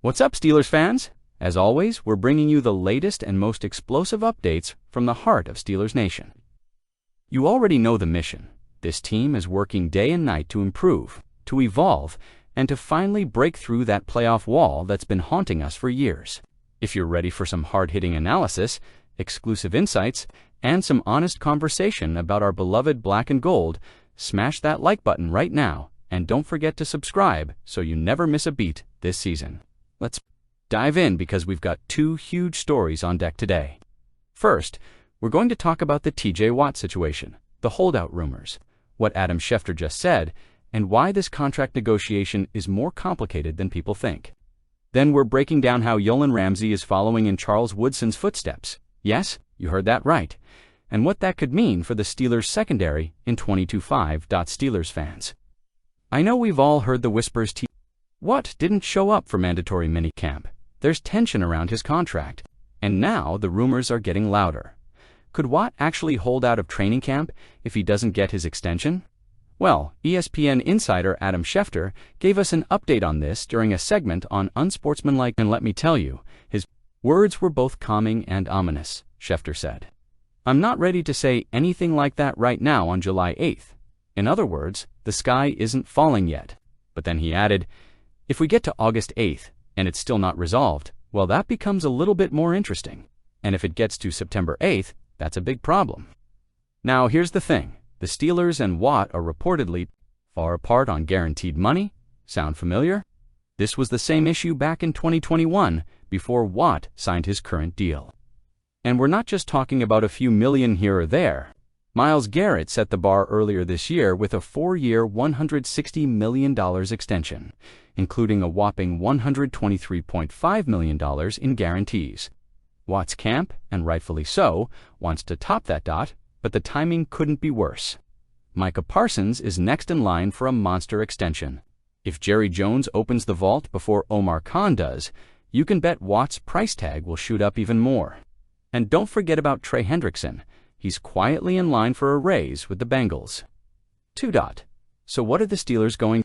What's up, Steelers fans? As always, we're bringing you the latest and most explosive updates from the heart of Steelers Nation. You already know the mission. This team is working day and night to improve, to evolve, and to finally break through that playoff wall that's been haunting us for years. If you're ready for some hard-hitting analysis, exclusive insights, and some honest conversation about our beloved black and gold, smash that like button right now, and don't forget to subscribe so you never miss a beat this season. Let's dive in because we've got two huge stories on deck today. First, we're going to talk about the TJ Watt situation, the holdout rumors, what Adam Schefter just said, and why this contract negotiation is more complicated than people think. Then we're breaking down how Yolan Ramsay is following in Charles Woodson's footsteps. Yes, you heard that right. And what that could mean for the Steelers secondary in 22-5. Steelers fans. I know we've all heard the whispers Watt didn't show up for mandatory minicamp. There's tension around his contract. And now the rumors are getting louder. Could Watt actually hold out of training camp if he doesn't get his extension? Well, ESPN insider Adam Schefter gave us an update on this during a segment on Unsportsmanlike, and let me tell you, his words were both calming and ominous, Schefter said. I'm not ready to say anything like that right now on July 8th. In other words, the sky isn't falling yet. But then he added, if we get to August 8th and it's still not resolved, well, that becomes a little bit more interesting. And if it gets to September 8th, that's a big problem. Now, here's the thing. The Steelers and Watt are reportedly far apart on guaranteed money. Sound familiar? This was the same issue back in 2021 before Watt signed his current deal. And we're not just talking about a few million here or there. Myles Garrett set the bar earlier this year with a 4-year, $160 million extension, including a whopping $123.5 million in guarantees. Watt's camp, and rightfully so, wants to top that dot, but the timing couldn't be worse. Micah Parsons is next in line for a monster extension. If Jerry Jones opens the vault before Omar Khan does, you can bet Watt's price tag will shoot up even more. And don't forget about Trey Hendrickson. He's quietly in line for a raise with the Bengals. 2. So what are the Steelers going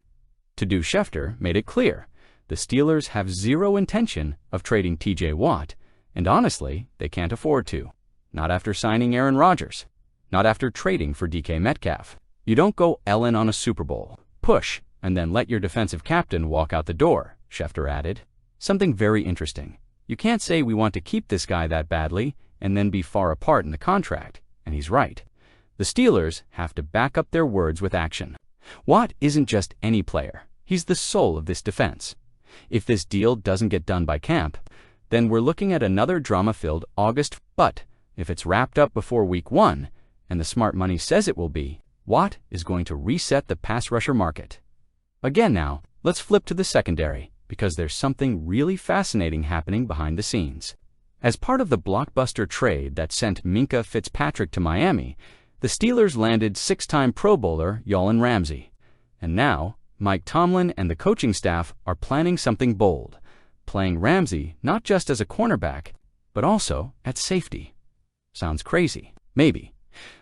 to do? Schefter made it clear. The Steelers have zero intention of trading TJ Watt, and honestly, they can't afford to. Not after signing Aaron Rodgers. Not after trading for DK Metcalf. You don't go Ellen on a Super Bowl, push, and then let your defensive captain walk out the door, Schefter added. Something very interesting. You can't say we want to keep this guy that badly and then be far apart in the contract, and he's right. The Steelers have to back up their words with action. Watt isn't just any player. He's the soul of this defense. If this deal doesn't get done by camp, then we're looking at another drama-filled August. But if it's wrapped up before week 1, and the smart money says it will be, Watt is going to reset the pass rusher market. Again now, let's flip to the secondary, because there's something really fascinating happening behind the scenes. As part of the blockbuster trade that sent Minkah Fitzpatrick to Miami, the Steelers landed 6-time Pro Bowler Yolan Ramsay. And now, Mike Tomlin and the coaching staff are planning something bold, playing Ramsay not just as a cornerback, but also at safety. Sounds crazy, maybe.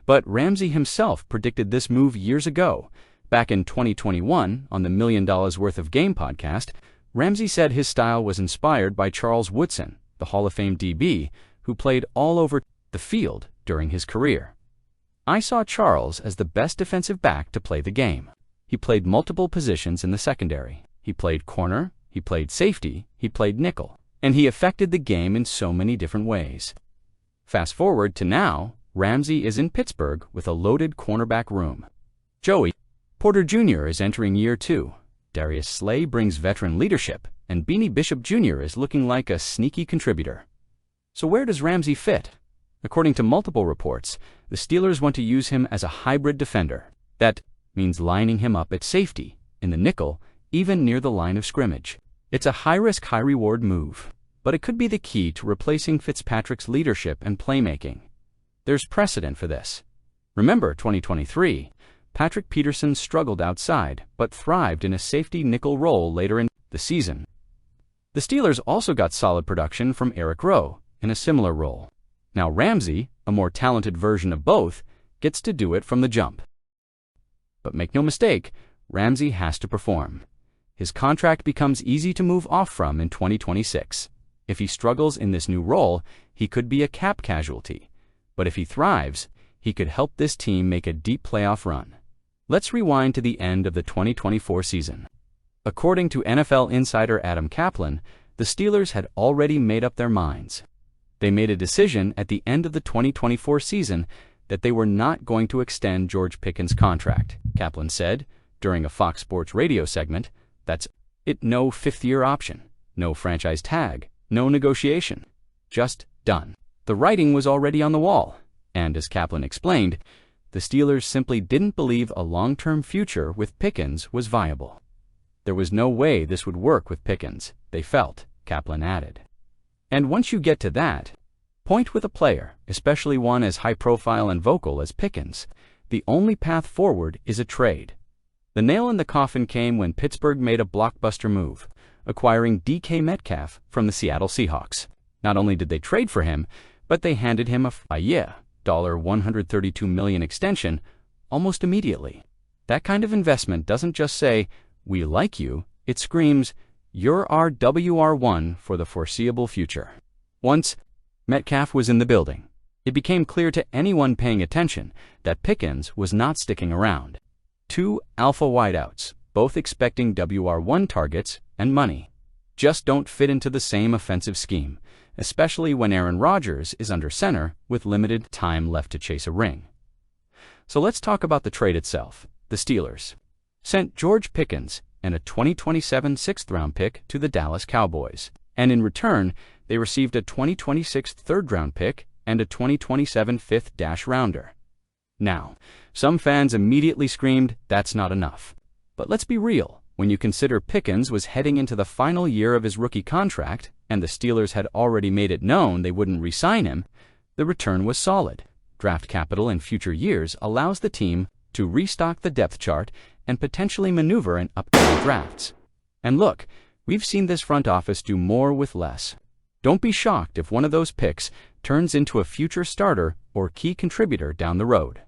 But Ramsay himself predicted this move years ago. Back in 2021, on the $1 Million Worth of Game podcast, Ramsay said his style was inspired by Charles Woodson, the Hall of Fame DB, who played all over the field during his career. I saw Charles as the best defensive back to play the game. He played multiple positions in the secondary. He played corner, he played safety, he played nickel, and he affected the game in so many different ways. Fast forward to now, Ramsay is in Pittsburgh with a loaded cornerback room. Joey Porter Jr. is entering year 2. Darius Slay brings veteran leadership, and Beanie Bishop Jr. is looking like a sneaky contributor. So where does Ramsay fit? According to multiple reports, the Steelers want to use him as a hybrid defender. That means lining him up at safety, in the nickel, even near the line of scrimmage. It's a high-risk, high-reward move, but it could be the key to replacing Fitzpatrick's leadership and playmaking. There's precedent for this. Remember 2023, Patrick Peterson struggled outside, but thrived in a safety nickel role later in the season. The Steelers also got solid production from Eric Rowe in a similar role. Now Ramsay, a more talented version of both, gets to do it from the jump. But make no mistake, Ramsay has to perform. his contract becomes easy to move off from in 2026. If he struggles in this new role, he could be a cap casualty. But if he thrives, he could help this team make a deep playoff run. Let's rewind to the end of the 2024 season. According to NFL insider Adam Kaplan, the Steelers had already made up their minds. They made a decision at the end of the 2024 season that they were not going to extend George Pickens' contract. Kaplan said, during a Fox Sports radio segment, that's it, no fifth-year option, no franchise tag, no negotiation. Just done. The writing was already on the wall, and as Kaplan explained, the Steelers simply didn't believe a long-term future with Pickens was viable. There was no way this would work with Pickens, they felt, Kaplan added. And once you get to that point with a player, especially one as high-profile and vocal as Pickens, the only path forward is a trade. The nail in the coffin came when Pittsburgh made a blockbuster move, acquiring DK Metcalf from the Seattle Seahawks. Not only did they trade for him, but they handed him a $132 million extension almost immediately. That kind of investment doesn't just say, "We like you," it screams, "You're our WR1 for the foreseeable future." Once Metcalf was in the building, it became clear to anyone paying attention that Pickens was not sticking around. Two alpha wideouts, both expecting WR1 targets and money, just don't fit into the same offensive scheme, especially when Aaron Rodgers is under center with limited time left to chase a ring. So let's talk about the trade itself. The Steelers sent George Pickens and a 2027 sixth-round pick to the Dallas Cowboys, and in return, they received a 2026 third-round pick and a 2027 fifth-rounder. Now, some fans immediately screamed, "That's not enough." But let's be real. When you consider Pickens was heading into the final year of his rookie contract, and the Steelers had already made it known they wouldn't re-sign him, the return was solid. Draft capital in future years allows the team to restock the depth chart and potentially maneuver in upcoming drafts. And look, we've seen this front office do more with less. Don't be shocked if one of those picks turns into a future starter or key contributor down the road.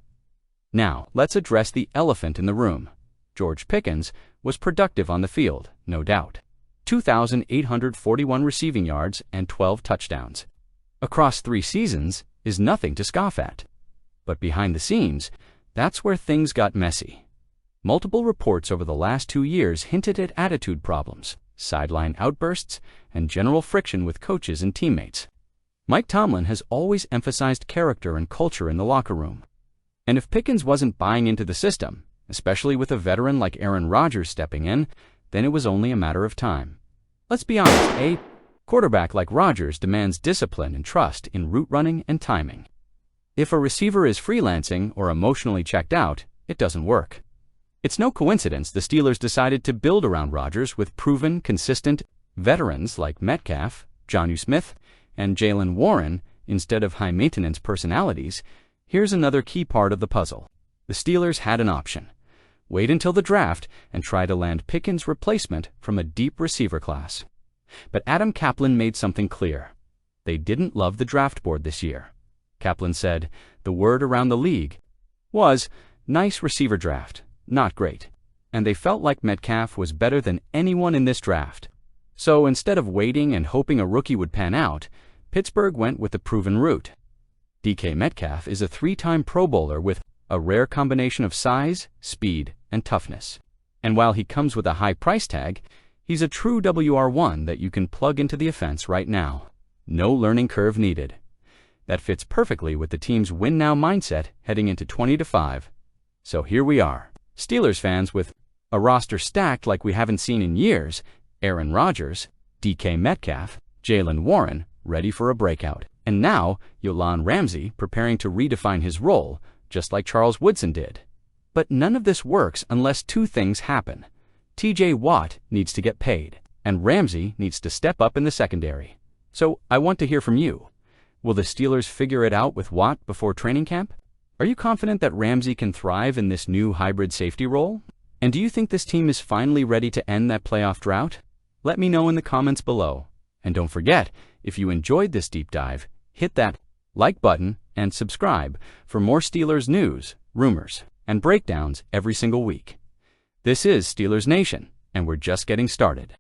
Now, let's address the elephant in the room. George Pickens was productive on the field, no doubt. 2,841 receiving yards and 12 touchdowns. Across 3 seasons is nothing to scoff at. But behind the scenes, that's where things got messy. Multiple reports over the last 2 years hinted at attitude problems, sideline outbursts, and general friction with coaches and teammates. Mike Tomlin has always emphasized character and culture in the locker room. And if Pickens wasn't buying into the system, especially with a veteran like Aaron Rodgers stepping in, then it was only a matter of time. Let's be honest, a quarterback like Rodgers demands discipline and trust in route running and timing. If a receiver is freelancing or emotionally checked out, it doesn't work. It's no coincidence the Steelers decided to build around Rodgers with proven, consistent veterans like Metcalf, Jonnu Smith, and Jaylen Warren instead of high-maintenance personalities. Here's another key part of the puzzle. The Steelers had an option. Wait until the draft and try to land Pickens' replacement from a deep receiver class. But Adam Kaplan made something clear. They didn't love the draft board this year. Kaplan said, the word around the league was, "Nice receiver draft, not great." And they felt like Metcalf was better than anyone in this draft. So instead of waiting and hoping a rookie would pan out, Pittsburgh went with the proven route. DK Metcalf is a 3-time Pro Bowler with a rare combination of size, speed, and toughness. And while he comes with a high price tag, he's a true WR1 that you can plug into the offense right now. No learning curve needed. That fits perfectly with the team's win-now mindset heading into 20-5. So here we are, Steelers fans with a roster stacked like we haven't seen in years. Aaron Rodgers, DK Metcalf, Jaylen Warren ready for a breakout. And now, Yolan Ramsay preparing to redefine his role, just like Charles Woodson did. But none of this works unless 2 things happen. TJ Watt needs to get paid, and Ramsay needs to step up in the secondary. So I want to hear from you. Will the Steelers figure it out with Watt before training camp? Are you confident that Ramsay can thrive in this new hybrid safety role? And do you think this team is finally ready to end that playoff drought? Let me know in the comments below. And don't forget, if you enjoyed this deep dive, hit that like button and subscribe for more Steelers news, rumors, and breakdowns every single week. This is Steelers Nation, and we're just getting started.